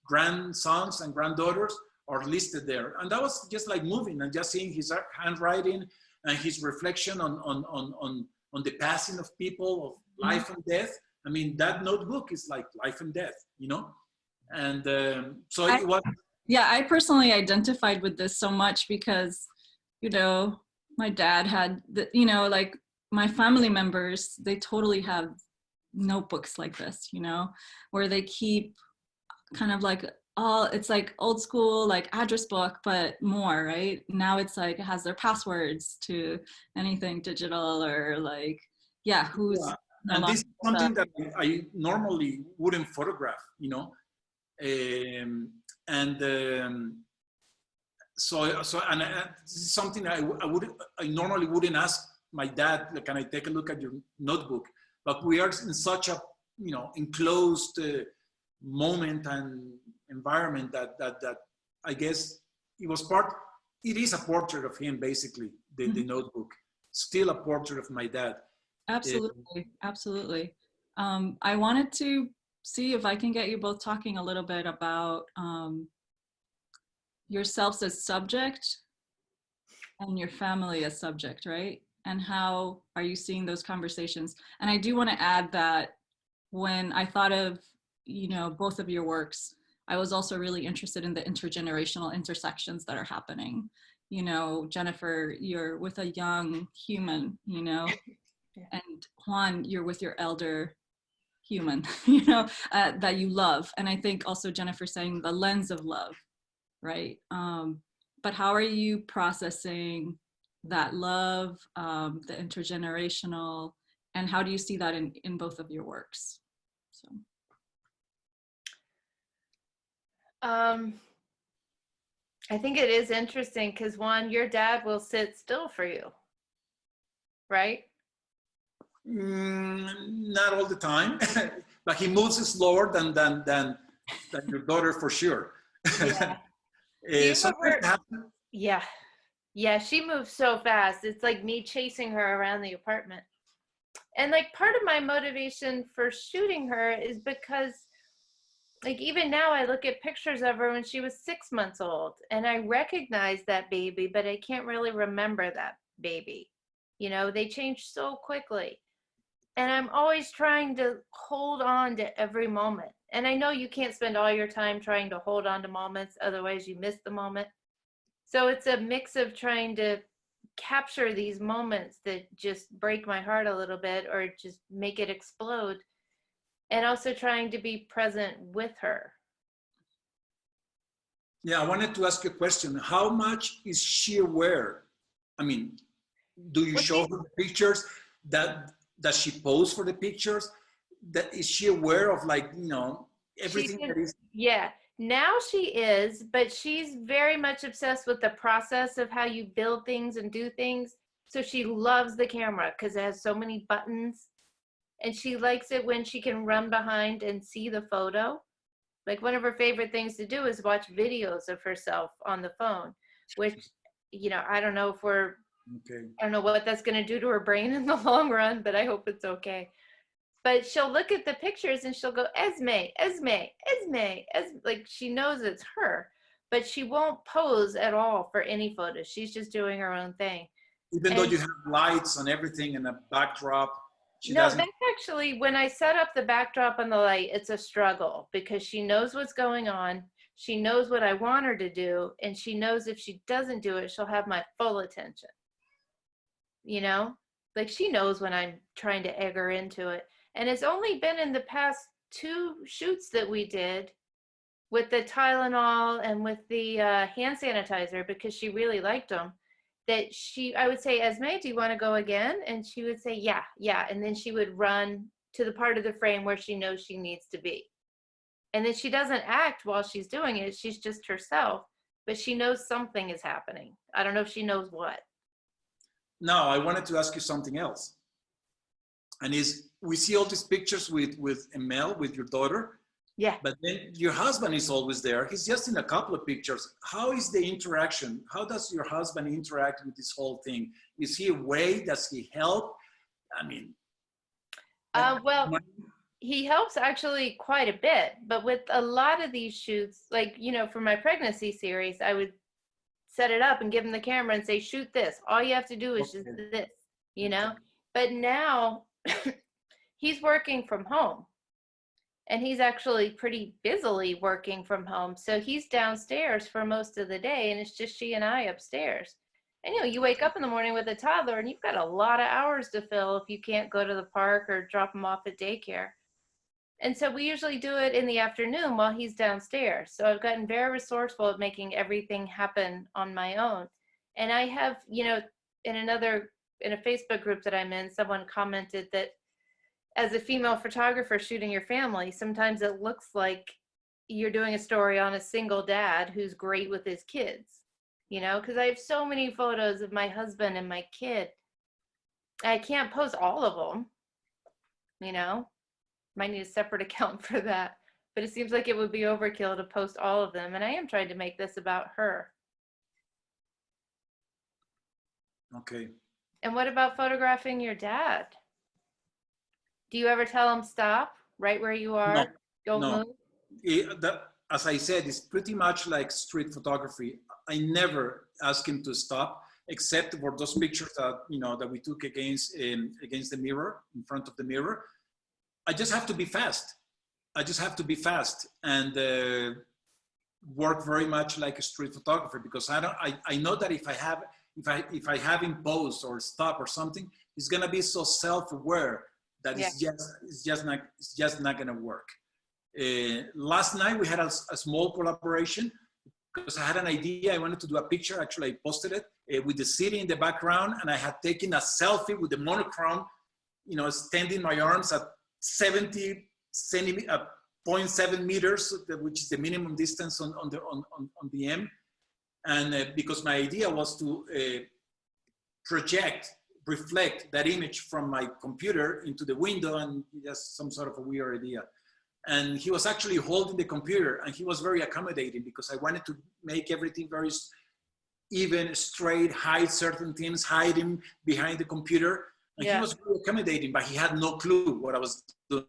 grandsons and granddaughters are listed there. And that was just like moving, and just seeing his handwriting and his reflection on the passing of people, of life and death. I mean, that notebook is like life and death, you know? And so it was. Yeah, I personally identified with this so much because, you know, my dad had, you know, like my family members, they totally have notebooks like this, you know, where they keep kind of like it's like old school, like address book, but more, right? Now it's like, it has their passwords to anything digital, or like, yeah, who's. Yeah. And this is something that I normally wouldn't photograph, you know? So this is something I normally wouldn't ask my dad, like, can I take a look at your notebook? But we are in such a, you know, enclosed moment and environment that I guess it is a portrait of him, basically, the notebook. Still a portrait of my dad. Absolutely, absolutely. I wanted to see if I can get you both talking a little bit about yourselves as subject and your family as subject, right? And how are you seeing those conversations? And I do want to add that when I thought of, you know, both of your works, I was also really interested in the intergenerational intersections that are happening. You know, Jennifer, you're with a young human, you know, and Juan, you're with your elder human, you know, that you love. And I think also Jennifer saying the lens of love, right? But how are you processing that love, the intergenerational, and how do you see that in both of your works? So. I think it is interesting because, Juan, your dad will sit still for you, right? Not all the time, but he moves slower than your daughter for sure. Yeah. Yeah, she moves so fast. It's like me chasing her around the apartment. And like part of my motivation for shooting her is because, like, even now I look at pictures of her when she was 6 months old, and I recognize that baby, but I can't really remember that baby. You know, they change so quickly. And I'm always trying to hold on to every moment. And I know you can't spend all your time trying to hold on to moments, otherwise you miss the moment. So it's a mix of trying to capture these moments that just break my heart a little bit or just make it explode, and also trying to be present with her. Yeah, I wanted to ask you a question. How much is she aware? I mean, do you show her the pictures that she posed for the pictures? That is she aware of, like, you know, everything that is? Yeah, now she is, but she's very much obsessed with the process of how you build things and do things. So she loves the camera because it has so many buttons, and she likes it when she can run behind and see the photo. Like, one of her favorite things to do is watch videos of herself on the phone, which, you know, I don't know if we're, Okay. I don't know what that's going to do to her brain in the long run, but I hope it's okay. But she'll look at the pictures and she'll go, Esme, Esme, Esme, Esme. Like she knows it's her, but she won't pose at all for any photos. She's just doing her own thing. Even though you have lights and everything and a backdrop, she No, doesn't. that's actually, when I set up the backdrop and the light, it's a struggle because she knows what's going on. She knows what I want her to do. And she knows if she doesn't do it, she'll have my full attention. You know, like she knows when I'm trying to egg her into it. And it's only been in the past 2 shoots that we did with the Tylenol and with the hand sanitizer, because she really liked them, that I would say, Esme, do you want to go again? And she would say, yeah, yeah. And then she would run to the part of the frame where she knows she needs to be. And then she doesn't act while she's doing it. She's just herself, but she knows something is happening. I don't know if she knows what. No, I wanted to ask you something else. And we see all these pictures with Emel, with your daughter. Yeah. But then your husband is always there. He's just in a couple of pictures. How is the interaction? How does your husband interact with this whole thing? Is he away? Does he help? I mean. Well, he helps actually quite a bit, but with a lot of these shoots, like, you know, for my pregnancy series, I would set it up and give him the camera and say, shoot this. All you have to do is just this, you know? But now he's working from home, and he's actually pretty busily working from home. So he's downstairs for most of the day, and it's just she and I upstairs. And, you know, you wake up in the morning with a toddler and you've got a lot of hours to fill if you can't go to the park or drop him off at daycare. And so we usually do it in the afternoon while he's downstairs. So I've gotten very resourceful at making everything happen on my own. And I have, you know, in a Facebook group that I'm in, someone commented that as a female photographer shooting your family, sometimes it looks like you're doing a story on a single dad who's great with his kids, you know, because I have so many photos of my husband and my kid. I can't post all of them, you know. Might need a separate account for that, but it seems like it would be overkill to post all of them. And I am trying to make this about her. Okay. And what about photographing your dad? Do you ever tell him stop right where you are? No, Don't move? As I said, it's pretty much like street photography. I never ask him to stop, except for those pictures that, you know, that we took against the mirror, in front of the mirror. I just have to be fast. I just have to be fast and work very much like a street photographer, because I know that if I have him pose or stop or something, he's gonna be so self-aware that it's just not gonna work. Last night we had a small collaboration because I had an idea. I wanted to do a picture. Actually, I posted it with the city in the background, and I had taken a selfie with the monochrome, you know, extending my arms at 70 centimeters, 0.7 meters, which is the minimum distance on the M. And because my idea was to reflect that image from my computer into the window, and just some sort of a weird idea. And he was actually holding the computer, and he was very accommodating because I wanted to make everything very even, straight, hide certain things, hide him behind the computer. And he was very accommodating, but he had no clue what I was doing.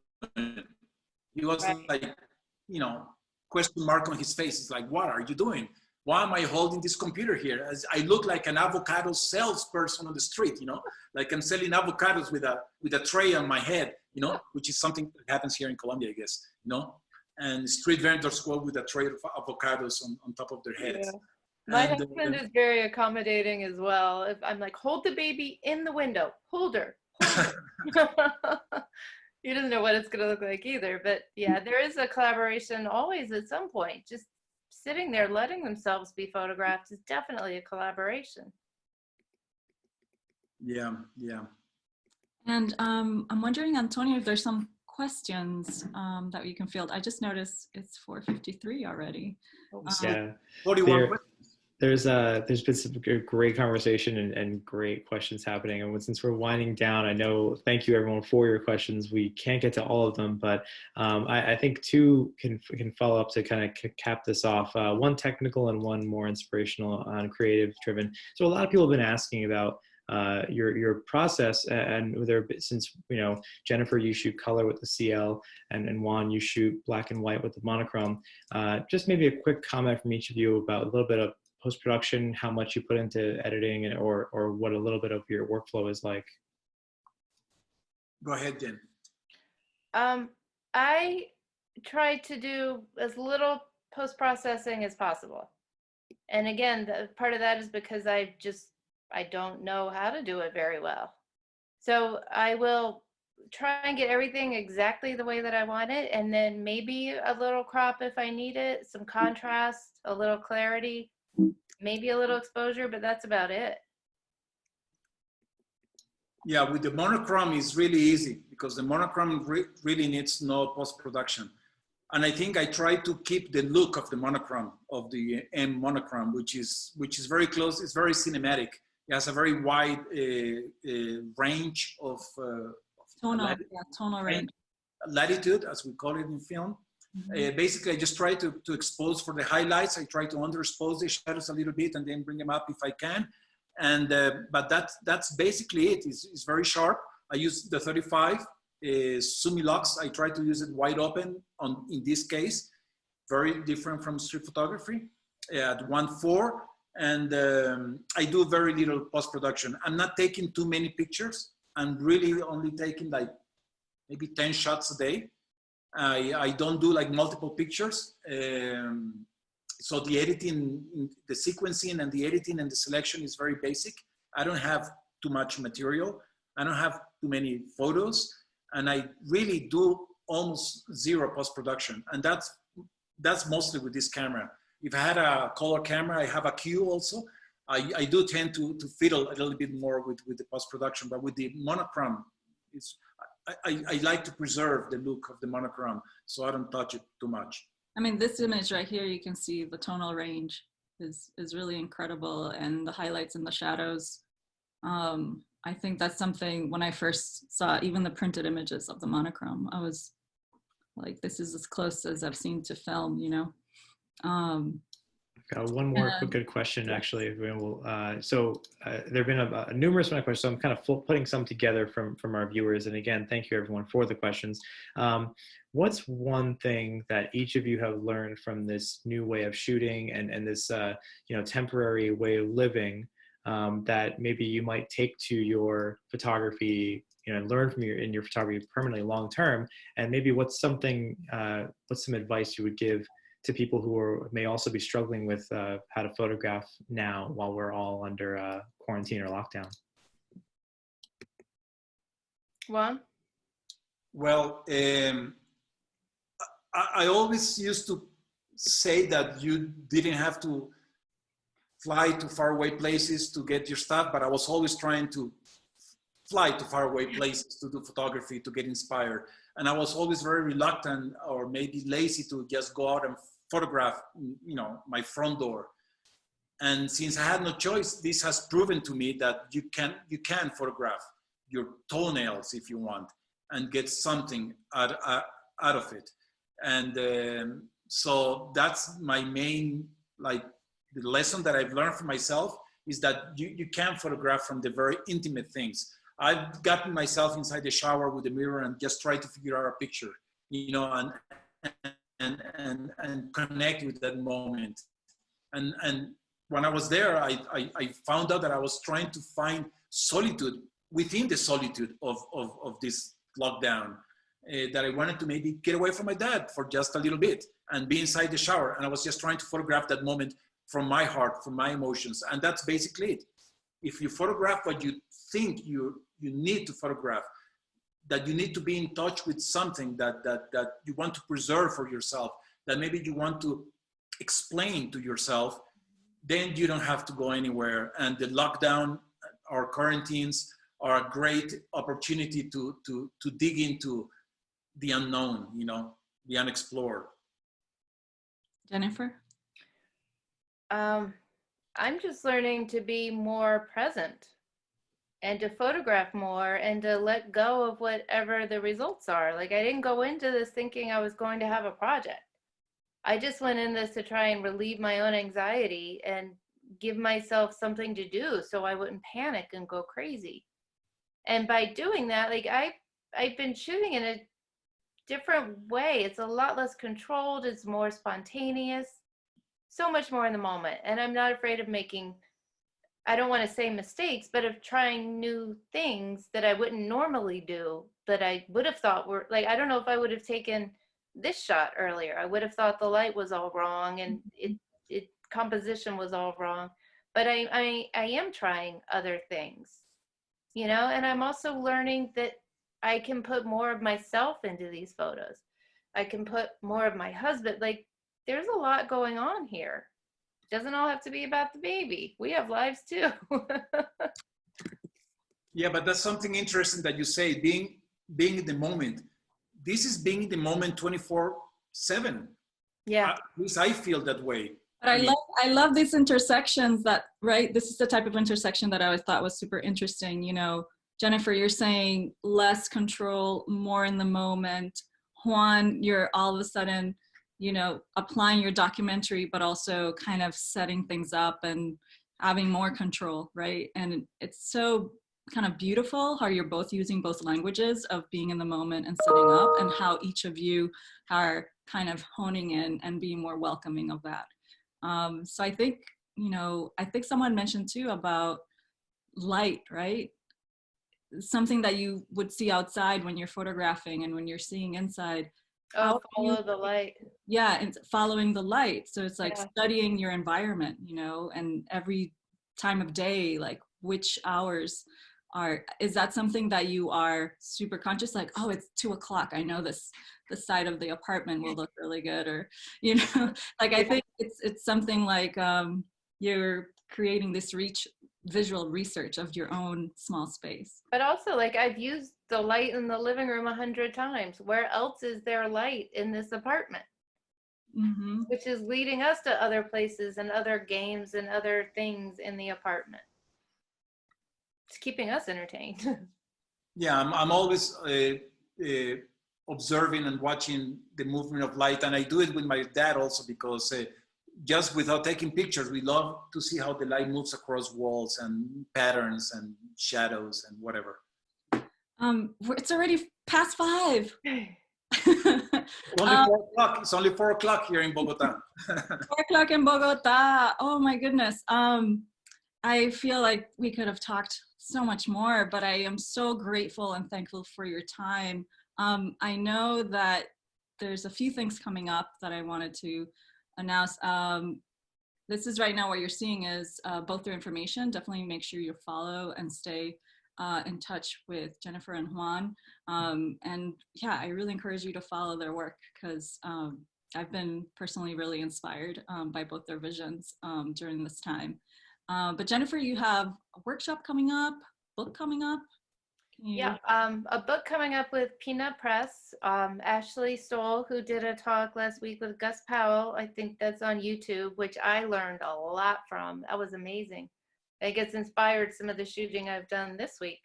He was like, you know, question mark on his face. It's like, what are you doing? Why am I holding this computer here? As I look like an avocado salesperson on the street, you know, like I'm selling avocados with a tray on my head, you know, which is something that happens here in Colombia, I guess, you know, and street vendors go with a tray of avocados on top of their heads. Yeah. My husband is very accommodating as well. If I'm like, hold the baby in the window, hold her. He doesn't know what it's going to look like either. But yeah, there is a collaboration always at some point. Just sitting there letting themselves be photographed is definitely a collaboration. Yeah. And I'm wondering, Antonio, if there's some questions that you can field. I just noticed it's 4:53 already. Yeah. 41 questions. There's been some great conversation and great questions happening. And since we're winding down, I know, thank you everyone for your questions. We can't get to all of them, but I think two can follow up to kind of cap this off. One technical and one more inspirational and creative driven. So a lot of people have been asking about your process, and since, you know, Jennifer, you shoot color with the CL, and Juan, you shoot black and white with the monochrome. Just maybe a quick comment from each of you about a little bit of post-production, how much you put into editing, or what a little bit of your workflow is like. Go ahead, Jen. I try to do as little post-processing as possible. And again, part of that is because I don't know how to do it very well. So I will try and get everything exactly the way that I want it, and then maybe a little crop if I need it, some contrast, a little clarity, maybe a little exposure, but that's about it. Yeah, with the monochrome it's really easy because the monochrome really needs no post-production. And I think I try to keep the look of the monochrome, of the M monochrome, which is very close. It's very cinematic. It has a very wide range of tonal range. Latitude, as we call it in film. Mm-hmm. Basically, I just try to expose for the highlights. I try to underexpose the shadows a little bit and then bring them up if I can. And but that's basically it. It's very sharp. I use the 35 Sumilux. I try to use it wide open in this case. Very different from street photography at 1.4. And I do very little post-production. I'm not taking too many pictures. I'm really only taking like maybe 10 shots a day. I don't do like multiple pictures. So the editing, the sequencing and the editing and the selection is very basic. I don't have too much material. I don't have too many photos. And I really do almost zero post-production. And that's mostly with this camera. If I had a color camera, I have a Q also. I do tend to fiddle a little bit more with the post-production, but with the monochrome, I like to preserve the look of the monochrome, so I don't touch it too much. I mean, this image right here, you can see the tonal range is really incredible, and the highlights and the shadows. I think that's something, when I first saw even the printed images of the monochrome, I was like, this is as close as I've seen to film, you know? Got one more quick good question, actually. So there have been numerous questions, so I'm kind of putting some together from our viewers. And again, thank you everyone for the questions. What's one thing that each of you have learned from this new way of shooting and this temporary way of living that maybe you might take to your photography, and learn from in your photography permanently long term? And maybe what's some advice you would give to people who may also be struggling with how to photograph now while we're all under quarantine or lockdown? Juan? Well, I always used to say that you didn't have to fly to faraway places to get your stuff, but I was always trying to fly to faraway places to do photography, to get inspired. And I was always very reluctant or maybe lazy to just go out and photograph, my front door. And since I had no choice, this has proven to me that you can photograph your toenails if you want and get something out of it. And so that's my main, the lesson that I've learned for myself is that you can photograph from the very intimate things. I've gotten myself inside the shower with a mirror and just try to figure out a picture, and connect with that moment. And when I was there, I found out that I was trying to find solitude within the solitude of this lockdown, that I wanted to maybe get away from my dad for just a little bit and be inside the shower. And I was just trying to photograph that moment from my heart, from my emotions. And that's basically it. If you photograph what you think you need to photograph, that you need to be in touch with something that you want to preserve for yourself, that maybe you want to explain to yourself, then you don't have to go anywhere. And the lockdown or quarantines are a great opportunity to dig into the unknown, the unexplored. Jennifer? I'm just learning to be more present and to photograph more and to let go of whatever the results are. Like, I didn't go into this thinking I was going to have a project. I just went in this to try and relieve my own anxiety and give myself something to do so I wouldn't panic and go crazy. And by doing that, like, I've been shooting in a different way. It's a lot less controlled, it's more spontaneous, so much more in the moment. And I'm not afraid of making, I don't want to say mistakes, but of trying new things that I wouldn't normally do, that I would have thought were, like, I don't know if I would have taken this shot earlier. I would have thought the light was all wrong and it composition was all wrong. But I am trying other things, you know, and I'm also learning that I can put more of myself into these photos. I can put more of my husband. Like, there's a lot going on here. It doesn't all have to be about the baby. We have lives too. Yeah, but that's something interesting that you say, being in the moment. This is being in the moment 24/7. Yeah. At least I feel that way. But I love these intersections that, right? This is the type of intersection that I always thought was super interesting. You know, Jennifer, you're saying less control, more in the moment. Juan, you're all of a sudden, you know, applying your documentary, but also kind of setting things up and having more control, right? And it's so kind of beautiful how you're both using both languages of being in the moment and setting up, and how each of you are kind of honing in and being more welcoming of that. So I think, you know, I think someone mentioned too about light, right? Something that you would see outside when you're photographing and when you're seeing inside. Oh, follow the light. Yeah, and following the light. So it's like Yeah. studying your environment, you know, and every time of day, like which hours is that something that you are super conscious, like, oh, it's 2 o'clock, I know the side of the apartment will look really good, or, you know, like, I think it's something like you're creating this visual research of your own small space. But also, like, I've used the light in the living room 100 times. Where else is there light in this apartment? Mm-hmm. Which is leading us to other places and other games and other things in the apartment. It's keeping us entertained. Yeah, I'm always observing and watching the movement of light, and I do it with my dad also, because just without taking pictures, we love to see how the light moves across walls and patterns and shadows and whatever. It's already past 5. It's only 4 o'clock. It's only 4 o'clock here in Bogota. 4 o'clock in Bogota. Oh my goodness. I feel like we could have talked so much more, but I am so grateful and thankful for your time. I know that there's a few things coming up that I wanted to announce. This is right now what you're seeing is both their information. Definitely make sure you follow and stay in touch with Jennifer and Juan. And yeah, I really encourage you to follow their work, because I've been personally really inspired by both their visions during this time. But Jennifer, you have a workshop coming up, book coming up. Yeah, a book coming up with Peanut Press. Ashley Stoll, who did a talk last week with Gus Powell, I think that's on YouTube, which I learned a lot from. That was amazing. I guess inspired some of the shooting I've done this week.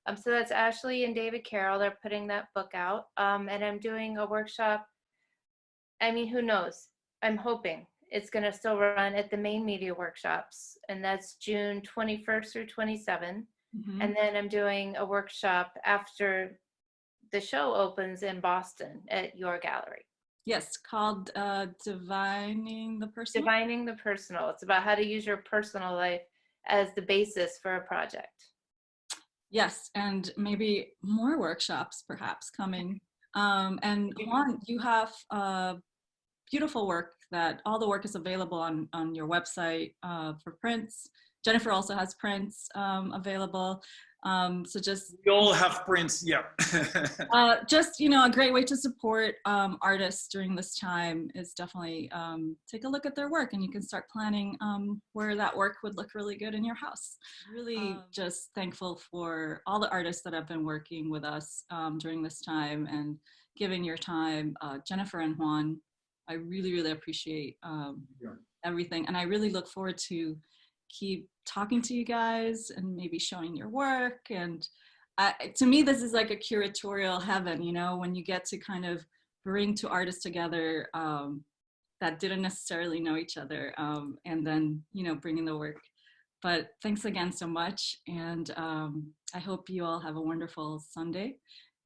So that's Ashley and David Carroll. They're putting that book out. And I'm doing a workshop. I mean, who knows? I'm hoping it's going to still run at the main media workshops, and that's June 21st through 27. Mm-hmm. And then I'm doing a workshop after the show opens in Boston at your gallery. Yes, called Divining the Personal. Divining the Personal. It's about how to use your personal life as the basis for a project. Yes, and maybe more workshops perhaps coming. And Juan, you have beautiful work that all the work is available on your website for prints. Jennifer also has prints available. So just we all have prints, yeah. just, you know, a great way to support artists during this time is definitely take a look at their work, and you can start planning where that work would look really good in your house. Really just thankful for all the artists that have been working with us during this time and giving your time. Jennifer and Juan, I really, really appreciate everything. And I really look forward to keep talking to you guys and maybe showing your work. And to me, this is like a curatorial heaven, you know, when you get to kind of bring two artists together that didn't necessarily know each other, and then, you know, bringing the work. But thanks again so much. And I hope you all have a wonderful Sunday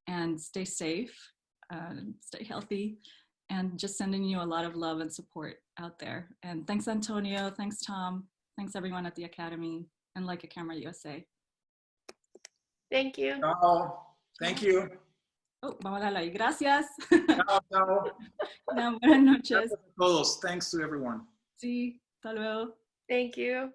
and stay safe, stay healthy, and just sending you a lot of love and support out there. And thanks, Antonio. Thanks, Tom. Thanks, everyone at the Academy and Leica Camera USA. Thank you. Ciao. Thank you. Oh, vamos a darle ahí. Gracias. Ciao, ciao. Buenas noches. Gracias a todos. Thanks to everyone. Sí, hasta luego. Thank you.